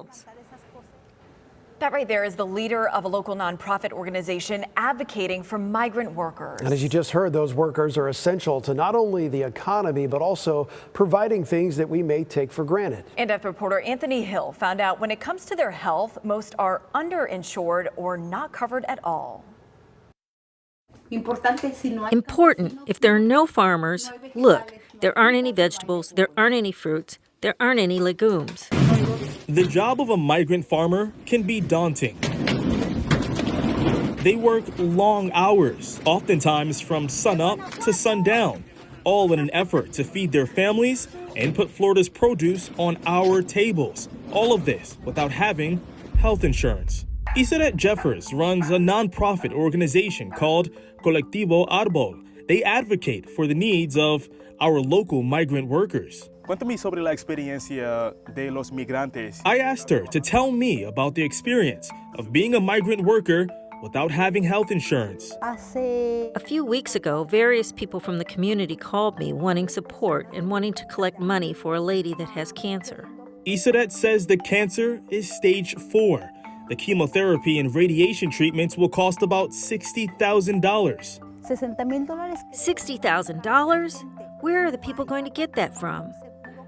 fields. That right there is the leader of a local nonprofit organization advocating for migrant workers. And as you just heard, those workers are essential to not only the economy, but also providing things that we may take for granted. In-depth reporter Anthony Hill found out when it comes to their health, most are underinsured or not covered at all. Important, if there are no farmers, look, there aren't any vegetables, there aren't any fruits, there aren't any legumes. The job of a migrant farmer can be daunting. They work long hours, oftentimes from sunup to sundown, all in an effort to feed their families and put Florida's produce on our tables. All of this without having health insurance. Isaret Jeffers runs a nonprofit organization called Colectivo Arbol. They advocate for the needs of our local migrant workers. Cuéntame sobre la experiencia de los migrantes. I asked her to tell me about the experience of being a migrant worker without having health insurance. A few weeks ago, various people from the community called me wanting support and wanting to collect money for a lady that has cancer. Isaret says the cancer is stage 4. The chemotherapy and radiation treatments will cost about $60,000. $60,000? Where are the people going to get that from?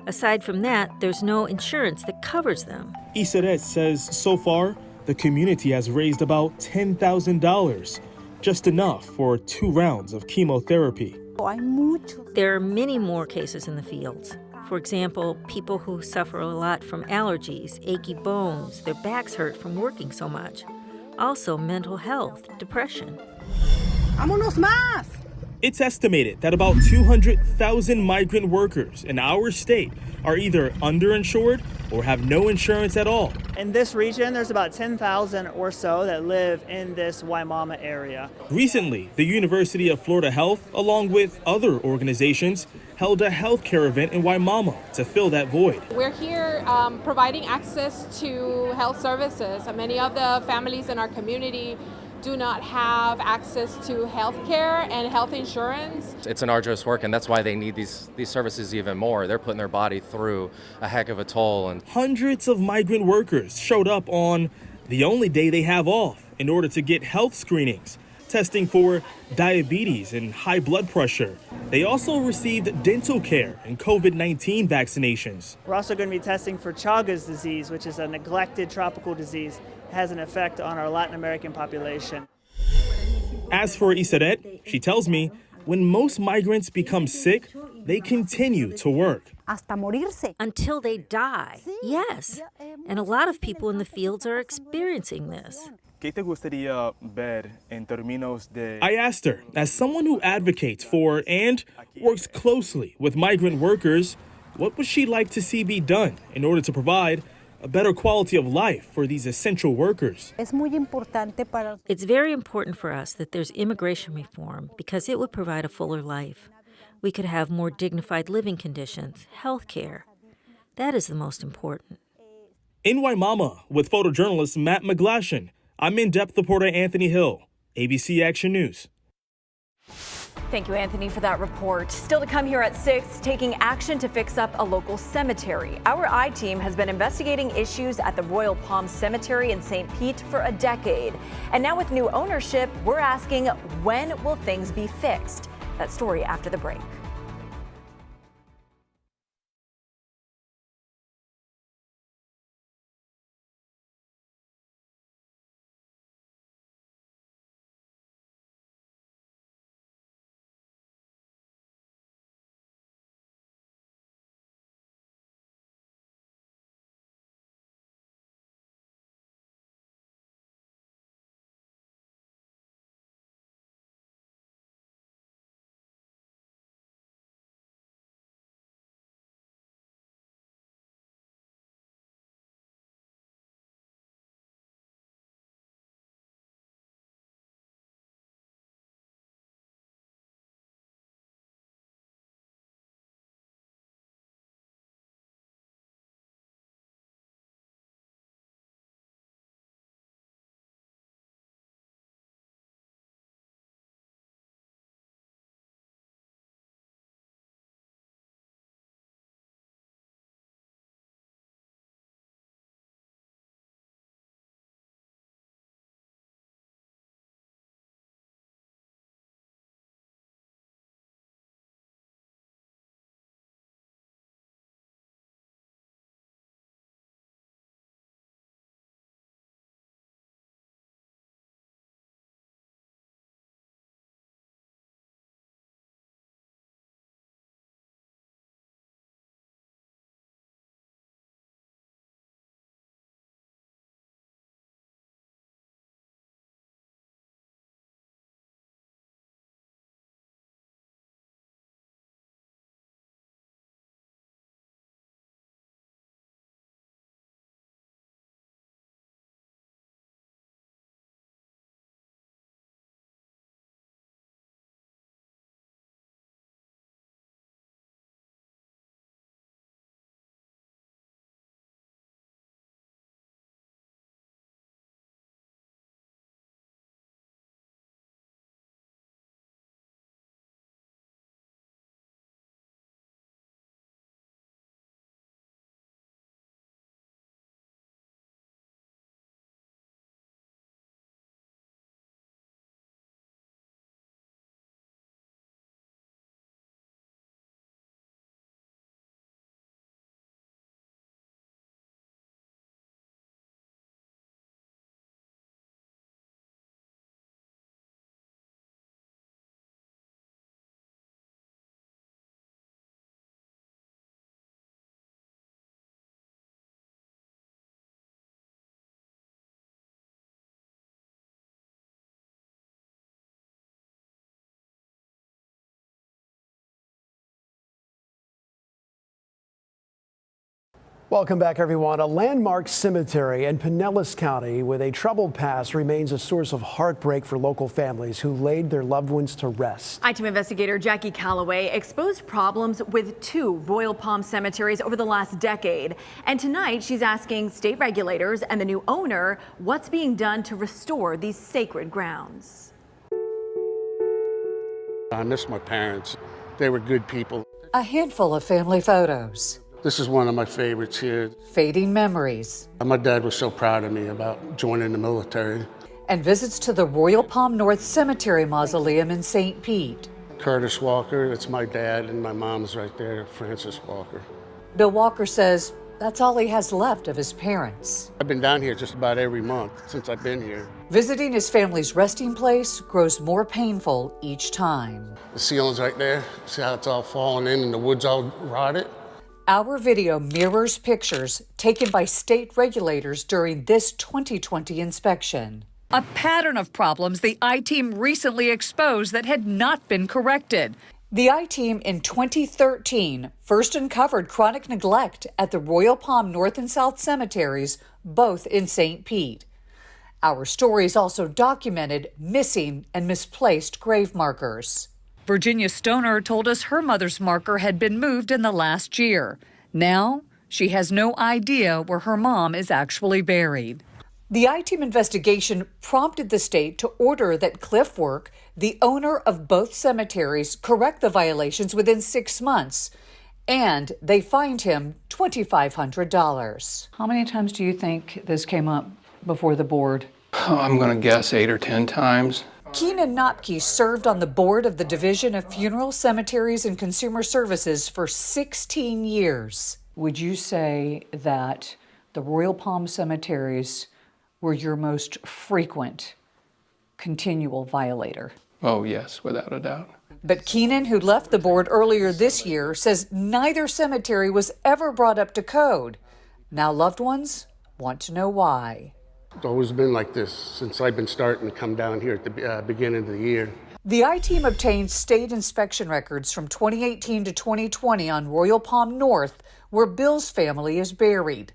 Aside from that, there's no insurance that covers them. Isaret says so far, the community has raised about $10,000, just enough for 2 rounds of chemotherapy. There are many more cases in the fields. For example, people who suffer a lot from allergies, achy bones, their backs hurt from working so much. Also, mental health, depression. ¡Vámonos más! It's estimated that about 200,000 migrant workers in our state are either underinsured or have no insurance at all. In this region, there's about 10,000 or so that live in this Waimama area. Recently, the University of Florida Health, along with other organizations, held a healthcare event in Waimama to fill that void. We're here providing access to health services. Many of the families in our community do not have access to health care and health insurance. It's an arduous work, and that's why they need these services even more. They're putting their body through a heck of a toll. And hundreds of migrant workers showed up on the only day they have off in order to get health screenings, testing for diabetes and high blood pressure. They also received dental care and COVID-19 vaccinations. We're also going to be testing for Chagas disease, which is a neglected tropical disease. It has an effect on our Latin American population. As for Isaret, she tells me when most migrants become sick, they continue to work. Until they die. Yes. And a lot of people in the fields are experiencing this. ¿Qué te gustaría ver en términos de... I asked her, as someone who advocates for and works closely with migrant workers, what would she like to see be done in order to provide a better quality of life for these essential workers? It's very important for us that there's immigration reform because it would provide a fuller life. We could have more dignified living conditions, health care. That is the most important. In Waimama, with photojournalist Matt McGlashan, I'm in-depth reporter Anthony Hill, ABC Action News. Thank you, Anthony, for that report. Still to come here at 6, taking action to fix up a local cemetery. Our I-team has been investigating issues at the Royal Palm Cemetery in St. Pete for a decade. And now with new ownership, we're asking, when will things be fixed? That story after the break. Welcome back, everyone. A landmark cemetery in Pinellas County with a troubled past remains a source of heartbreak for local families who laid their loved ones to rest. I-Team investigator Jackie Calloway exposed problems with 2 Royal Palm cemeteries over the last decade. And tonight she's asking state regulators and the new owner what's being done to restore these sacred grounds. I miss my parents. They were good people. A handful of family photos. This is one of my favorites here. Fading memories. My dad was so proud of me about joining the military. And visits to the Royal Palm North Cemetery Mausoleum in St. Pete. Curtis Walker, it's my dad, and my mom's right there, Frances Walker. Bill Walker says that's all he has left of his parents. I've been down here just about every month since I've been here. Visiting his family's resting place grows more painful each time. The ceiling's right there. See how it's all falling in and the wood's all rotted? Our video mirrors pictures taken by state regulators during this 2020 inspection. A pattern of problems the I-Team recently exposed that had not been corrected. The I-Team in 2013 first uncovered chronic neglect at the Royal Palm North and South cemeteries, both in St. Pete. Our stories also documented missing and misplaced grave markers. Virginia Stoner told us her mother's marker had been moved in the last year. Now, she has no idea where her mom is actually buried. The I-Team investigation prompted the state to order that Cliff Work, the owner of both cemeteries, correct the violations within 6 months. And they fined him $2,500. How many times do you think this came up before the board? Oh, I'm going to guess 8 or 10 times. Keenan Knopke served on the board of the Division of Funeral Cemeteries and Consumer Services for 16 years. Would you say that the Royal Palm cemeteries were your most frequent continual violator? Oh, yes, without a doubt. But Keenan, who left the board earlier this year, says neither cemetery was ever brought up to code. Now loved ones want to know why. It's always been like this since I've been starting to come down here at the beginning of the year. The I-Team obtained state inspection records from 2018 to 2020 on Royal Palm North, where Bill's family is buried.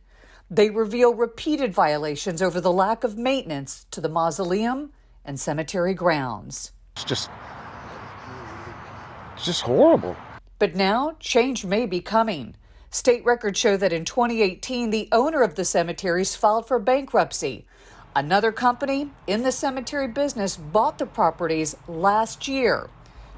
They reveal repeated violations over the lack of maintenance to the mausoleum and cemetery grounds. It's just horrible. But now change may be coming. State records show that in 2018, the owner of the cemeteries filed for bankruptcy. Another company in the cemetery business bought the properties last year.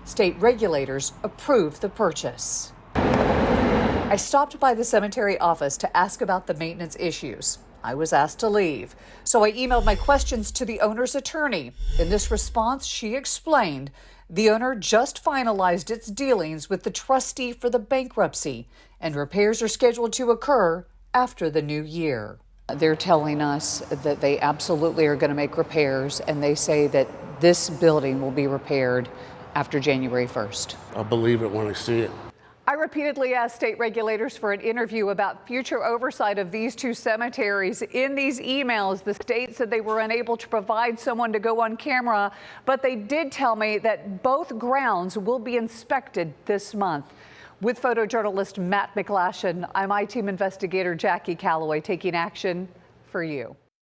State regulators approved the purchase. I stopped by the cemetery office to ask about the maintenance issues. I was asked to leave, so I emailed my questions to the owner's attorney. In this response, she explained the owner just finalized its dealings with the trustee for the bankruptcy, and repairs are scheduled to occur after the new year. They're telling us that they absolutely are going to make repairs, and they say that this building will be repaired after January 1st. I'll believe it when I see it. I repeatedly asked state regulators for an interview about future oversight of these 2 cemeteries. In these emails, the state said they were unable to provide someone to go on camera, but they did tell me that both grounds will be inspected this month. With photojournalist Matt McGlashan, I'm I-Team investigator Jackie Calloway taking action for you.